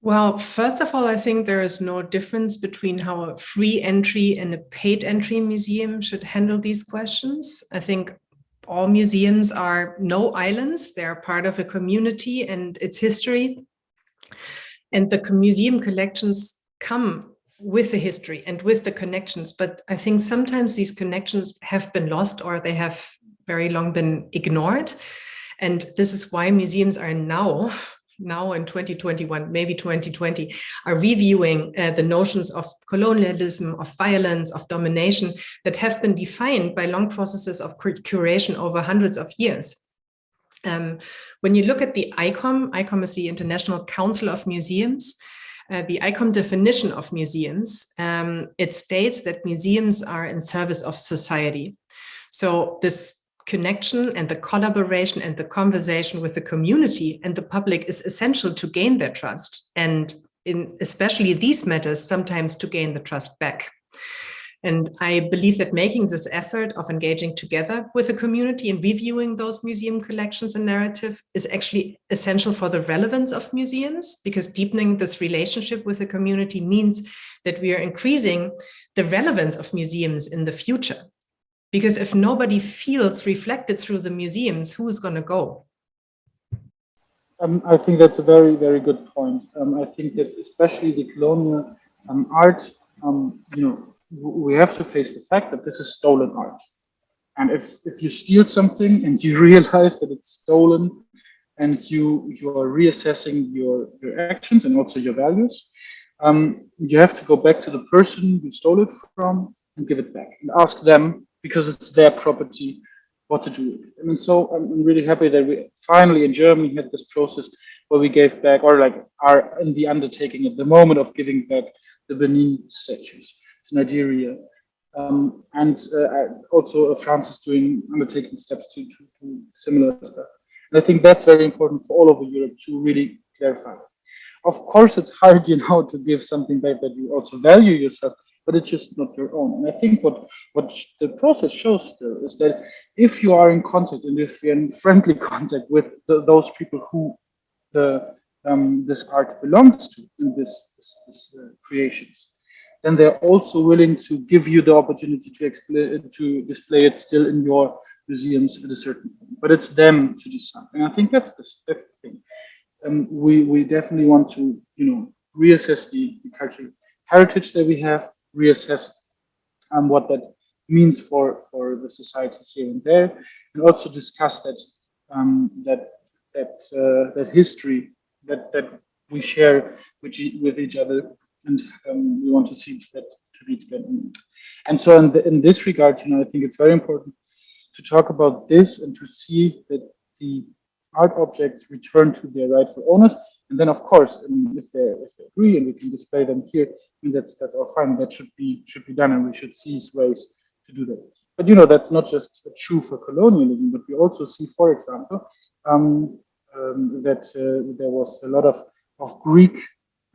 Well, first of all, I think there is no difference between how a free entry and a paid entry museum should handle these questions. I think all museums are no islands. They're part of a community and its history. And the museum collections come with the history and with the connections. But I think sometimes these connections have been lost or they have very long been ignored. And this is why museums are now in 2021, maybe 2020, are reviewing the notions of colonialism, of violence, of domination that have been defined by long processes of curation over hundreds of years. When you look at the ICOM is the International Council of Museums, the ICOM definition of museums, it states that museums are in service of society. So this connection and the collaboration and the conversation with the community and the public is essential to gain their trust, and in especially these matters, sometimes to gain the trust back. And I believe that making this effort of engaging together with the community and reviewing those museum collections and narrative is actually essential for the relevance of museums, because deepening this relationship with the community means that we are increasing the relevance of museums in the future. Because if nobody feels reflected through the museums, who's going to go? I think that's a very, very good point. I think that especially the colonial art, we have to face the fact that this is stolen art. And if you steal something and you realize that it's stolen and you are reassessing your actions and also your values, you have to go back to the person you stole it from and give it back and ask them, because it's their property, what to do with it. I mean, so I'm really happy that we finally in Germany had this process where we gave back, or like are in the undertaking at the moment of giving back the Benin statues to Nigeria. Also France is doing undertaking steps to similar stuff. And I think that's very important for all over Europe to really clarify. Of course, it's hard, to give something back that you also value yourself, but it's just not your own. And I think what the process shows still is that if you are in contact and if you're in friendly contact with those people who this art belongs to in this creations, then they're also willing to give you the opportunity to display it still in your museums at a certain point. But it's them to decide, and I think that's the thing. We definitely want to reassess the cultural heritage that we have, reassess what that means for the society here and there, and also discuss that history that we share with each other, and we want to see that to be together. And so in this regard, I think it's very important to talk about this and to see that the art objects return to their rightful owners. And then, of course, if they agree and we can display them here, that's all fine. That should be done, and we should seize ways to do that. But that's not just true for colonialism, but we also see, for example, that there was a lot of Greek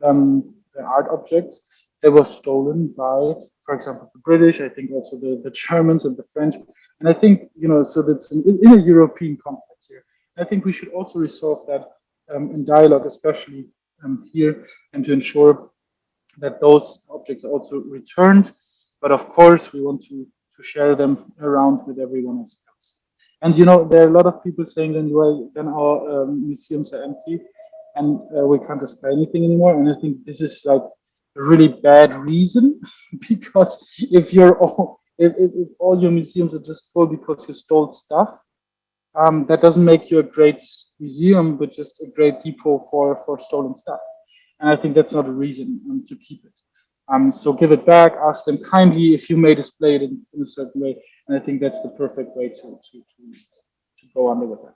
art objects that were stolen by, for example, the British. I think also the Germans and the French. And I think so that's in a European context here. I think we should also resolve that in dialogue, especially here, and to ensure that those objects are also returned. But of course, we want to share them around with everyone else. And there are a lot of people saying then our museums are empty and we can't display anything anymore. And I think this is like a really bad reason, because if all your museums are just full because you stole stuff, that doesn't make you a great museum, but just a great depot for stolen stuff. And I think that's not a reason to keep it. So give it back, ask them kindly if you may display it in a certain way. And I think that's the perfect way to go under with that.